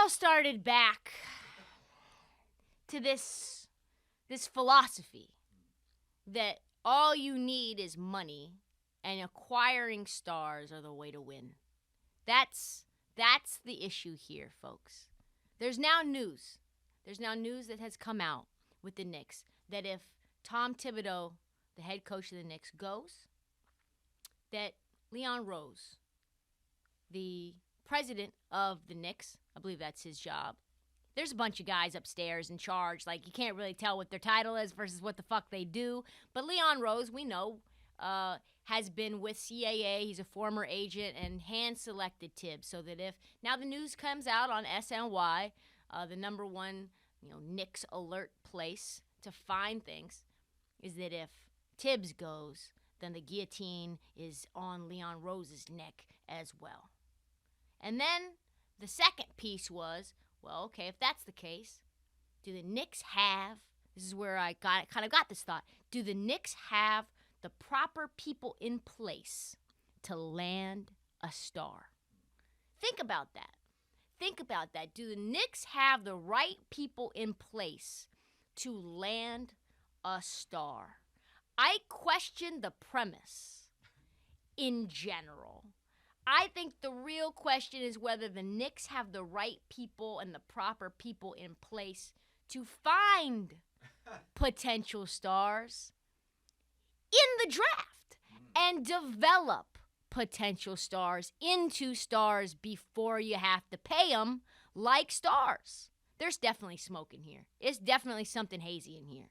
all started back to this philosophy that all you need is money and acquiring stars are the way to win. That's the issue here, folks. There's now news. There's now news that has come out with the Knicks that if Tom Thibodeau, the head coach of the Knicks, goes, that Leon Rose, the president of the Knicks, I believe that's his job. There's a bunch of guys upstairs in charge. Like, you can't really tell what their title is versus what the fuck they do. But Leon Rose, we know, has been with CAA. He's a former agent and hand-selected Tibbs. So that if now the news comes out on SNY, the number one, Knicks alert place to find things, is that if Tibbs goes, then the guillotine is on Leon Rose's neck as well. And then the second piece was, well, okay, if that's the case, do the Knicks have, this is where I kind of got this thought, do the Knicks have the proper people in place to land a star? Think about that. Think about that. Do the Knicks have the right people in place to land a star? I question the premise in general. I think the real question is whether the Knicks have the right people and the proper people in place to find potential stars in the draft and develop potential stars into stars before you have to pay them like stars. There's definitely smoke in here. It's definitely something hazy in here.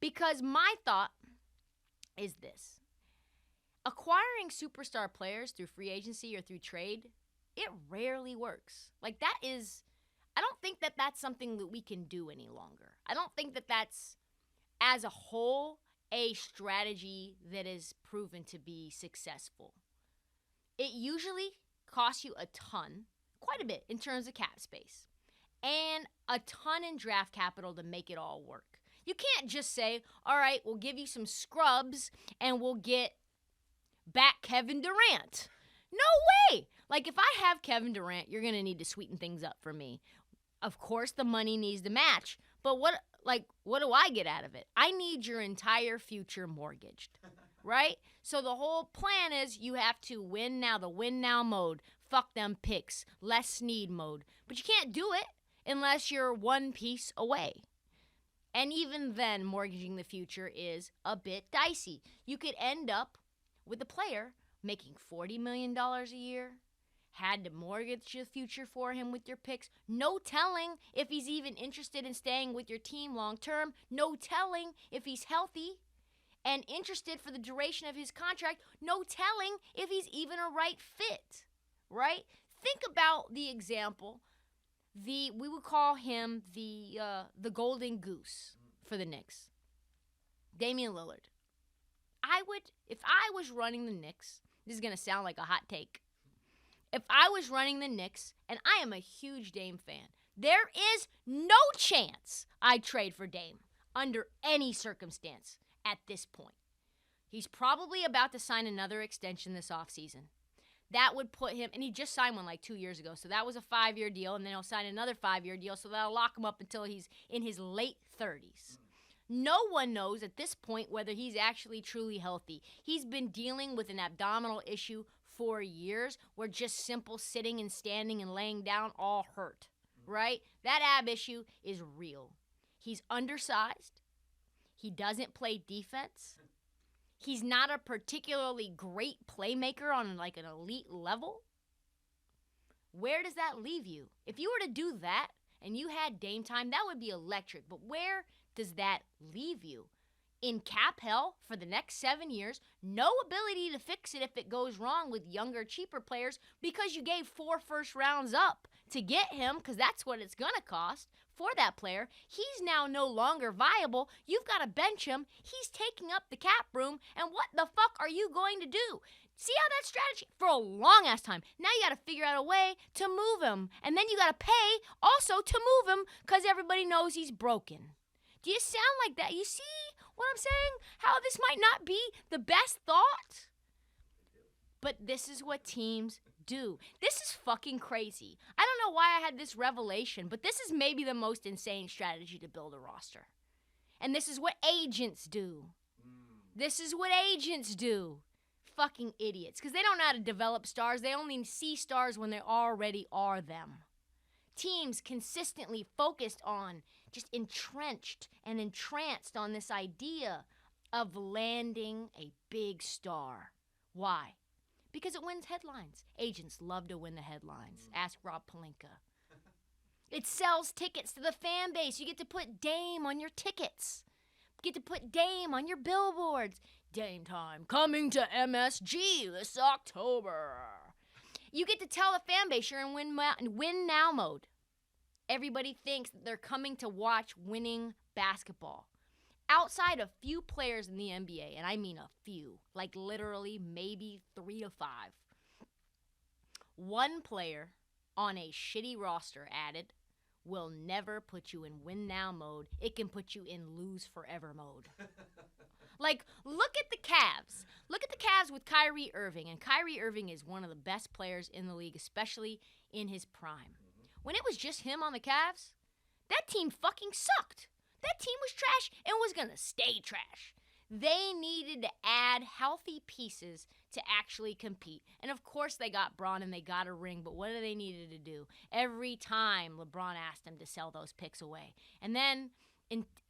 Because my thought is this. Acquiring superstar players through free agency or through trade, it rarely works. Like, I don't think that that's something that we can do any longer. I don't think that that's, as a whole, a strategy that is proven to be successful. It usually costs you a ton, quite a bit, in terms of cap space, and a ton in draft capital to make it all work. You can't just say, all right, we'll give you some scrubs and we'll get back Kevin Durant. No way! Like, if I have Kevin Durant, you're going to need to sweeten things up for me. Of course, the money needs to match. But what do I get out of it? I need your entire future mortgaged, right? So the whole plan is you have to win now, the win now mode. Fuck them picks, less need mode. But you can't do it unless you're one piece away. And even then, mortgaging the future is a bit dicey. You could end up with a player making $40 million a year, had to mortgage the future for him with your picks, no telling if he's even interested in staying with your team long term, no telling if he's healthy and interested for the duration of his contract, no telling if he's even a right fit, right? Think about the example, we would call him the golden goose for the Knicks, Damian Lillard. If I was running the Knicks, this is going to sound like a hot take. If I was running the Knicks, and I am a huge Dame fan, there is no chance I'd trade for Dame under any circumstance at this point. He's probably about to sign another extension this offseason. That would put him, and he just signed one like 2 years ago, so that was a 5-year deal, and then he'll sign another 5-year deal, so that'll lock him up until he's in his late 30s. No one knows at this point whether he's actually truly healthy. He's been dealing with an abdominal issue for years where just simple sitting and standing and laying down all hurt, right? That ab issue is real. He's undersized. He doesn't play defense. He's not a particularly great playmaker on like an elite level. Where does that leave you? If you were to do that and you had Dame time, that would be electric. But where does that leave you? In cap hell for the next 7 years, no ability to fix it if it goes wrong with younger, cheaper players because you gave 4 first rounds up to get him because that's what it's going to cost for that player. He's now no longer viable. You've got to bench him. He's taking up the cap room, and what the fuck are you going to do? See how that strategy for a long ass time. Now you got to figure out a way to move him, and then you got to pay also to move him because everybody knows he's broken. Do you sound like that? You see what I'm saying? How this might not be the best thought? But this is what teams do. This is fucking crazy. I don't know why I had this revelation, but this is maybe the most insane strategy to build a roster. And this is what agents do. This is what agents do. Fucking idiots. Because they don't know how to develop stars. They only see stars when they already are them. Teams consistently focused on, just entrenched and entranced on this idea of landing a big star. Why? Because it wins headlines. Agents love to win the headlines. Ask Rob Pelinka. It sells tickets to the fan base. You get to put Dame on your tickets. You get to put Dame on your billboards. Dame time coming to MSG this October. You get to tell the fan base you're in win now mode. Everybody thinks that they're coming to watch winning basketball. Outside of few players in the NBA, and I mean a few, like literally maybe 3 to 5, one player on a shitty roster added will never put you in win now mode. It can put you in lose forever mode. Like, look at the Cavs. Look at the Cavs with Kyrie Irving, and Kyrie Irving is one of the best players in the league, especially in his prime. When it was just him on the Cavs, that team fucking sucked. That team was trash and was going to stay trash. They needed to add healthy pieces to actually compete. And of course they got Bron and they got a ring, but what do they needed to do? Every time LeBron asked them to sell those picks away. And then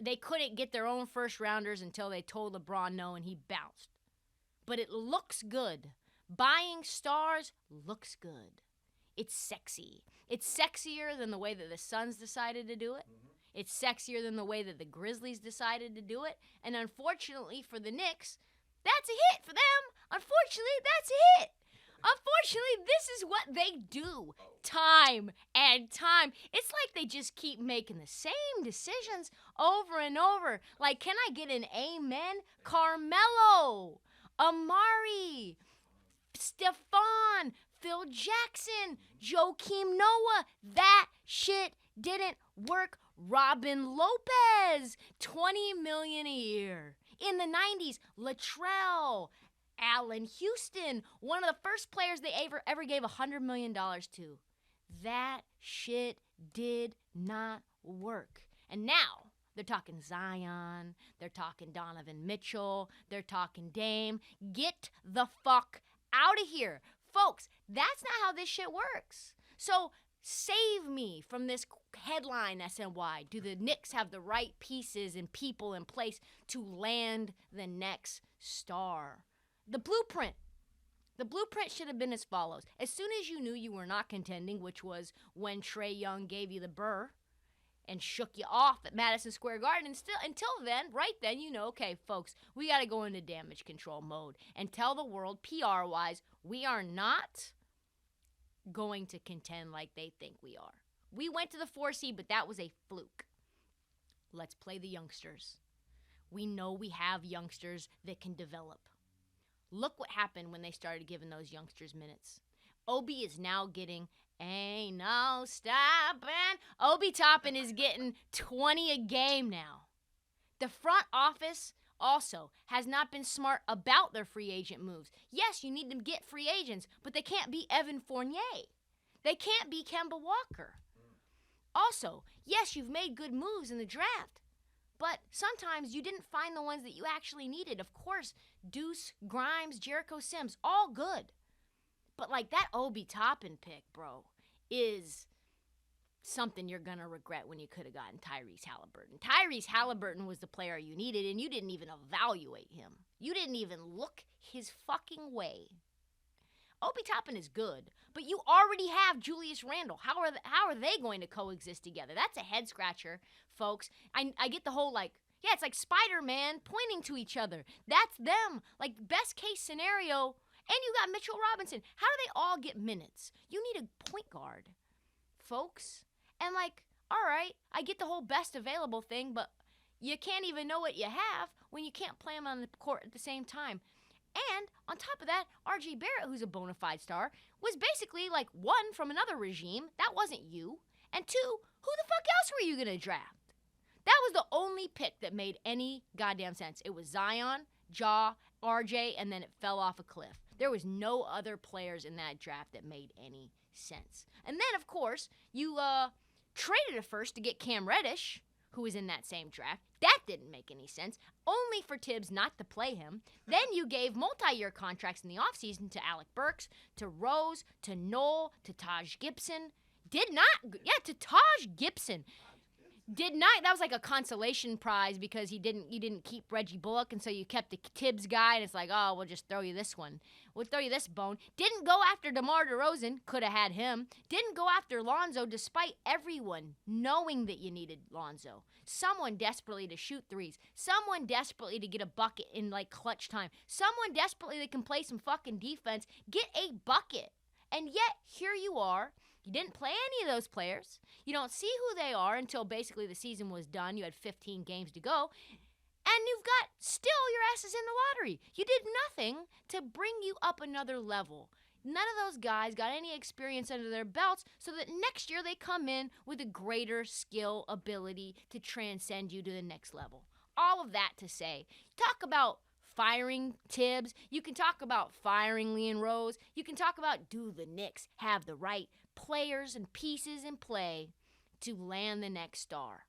they couldn't get their own first rounders until they told LeBron no and he bounced. But it looks good. Buying stars looks good. It's sexy. It's sexier than the way that the Suns decided to do it. It's sexier than the way that the Grizzlies decided to do it. And unfortunately for the Knicks, that's a hit for them. Unfortunately, that's a hit. Unfortunately, this is what they do time and time. It's like they just keep making the same decisions over and over. Like, can I get an amen? Carmelo, Amari, Stephon, Phil Jackson, Joakim Noah. That shit didn't work. Robin Lopez, $20 million a year. In the 90s, Latrell, Allen Houston, one of the first players they ever gave $100 million to. That shit did not work. And now they're talking Zion, they're talking Donovan Mitchell, they're talking Dame. Get the fuck out of here. Folks, that's not how this shit works. So save me from this headline, SNY. Do the Knicks have the right pieces and people in place to land the next star? The blueprint should have been as follows. As soon as you knew you were not contending, which was when Trae Young gave you the burr and shook you off at Madison Square Garden, until then, right then, you know, okay, folks, we got to go into damage control mode and tell the world, PR-wise, we are not going to contend like they think we are. We went to the 4 seed, but that was a fluke. Let's play the youngsters. We know we have youngsters that can develop. Look what happened when they started giving those youngsters minutes. Obi is now getting, ain't no stopping. Obi Toppin is getting 20 a game now. The front office also has not been smart about their free agent moves. Yes, you need to get free agents, but they can't be Evan Fournier. They can't be Kemba Walker. Also, yes, you've made good moves in the draft, but sometimes you didn't find the ones that you actually needed. Of course, Deuce, Grimes, Jericho Sims, all good. But like that Obi Toppin pick, bro, is something you're going to regret when you could have gotten Tyrese Halliburton. Tyrese Halliburton was the player you needed, and you didn't even evaluate him. You didn't even look his fucking way. Obi Toppin is good, but you already have Julius Randle. How are they going to coexist together? That's a head scratcher, folks. I get the whole like, yeah, it's like Spider-Man pointing to each other. That's them. Like best case scenario, and you got Mitchell Robinson. How do they all get minutes? You need a point guard, folks. And like, all right, I get the whole best available thing, but you can't even know what you have when you can't play them on the court at the same time. And on top of that, R.J. Barrett, who's a bona fide star, was basically like one from another regime. That wasn't you. And two, who the fuck else were you going to draft? That was the only pick that made any goddamn sense. It was Zion, Ja, RJ, and then it fell off a cliff. There was no other players in that draft that made any sense. And then, of course, you traded a first to get Cam Reddish, who was in that same draft. That didn't make any sense, only for Tibbs not to play him. Then you gave multi-year contracts in the offseason to Alec Burks, to Rose, to Knoll, to Taj Gibson. To Taj Gibson. That was like a consolation prize because you didn't keep Reggie Bullock, and so you kept the Tibbs guy, and it's like, oh, we'll just throw you this one. We'll throw you this bone. Didn't go after DeMar DeRozan. Could have had him. Didn't go after Lonzo despite everyone knowing that you needed Lonzo. Someone desperately to shoot threes. Someone desperately to get a bucket in like clutch time. Someone desperately that can play some fucking defense. Get a bucket. And yet, here you are. You didn't play any of those players. You don't see who they are until basically the season was done. You had 15 games to go. And you've got still your asses in the lottery. You did nothing to bring you up another level. None of those guys got any experience under their belts so that next year they come in with a greater skill ability to transcend you to the next level. All of that to say, talk about firing Tibbs. You can talk about firing Leon Rose. You can talk about, do the Knicks have the right players and pieces in play to land the next star?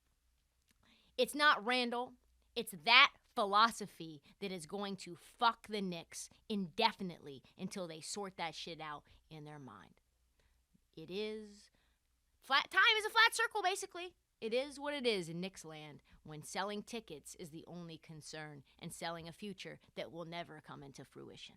It's not Randall. It's that philosophy that is going to fuck the Knicks indefinitely until they sort that shit out in their mind. It is flat. Time is a flat circle, basically. It is what it is in Knicks land when selling tickets is the only concern and selling a future that will never come into fruition.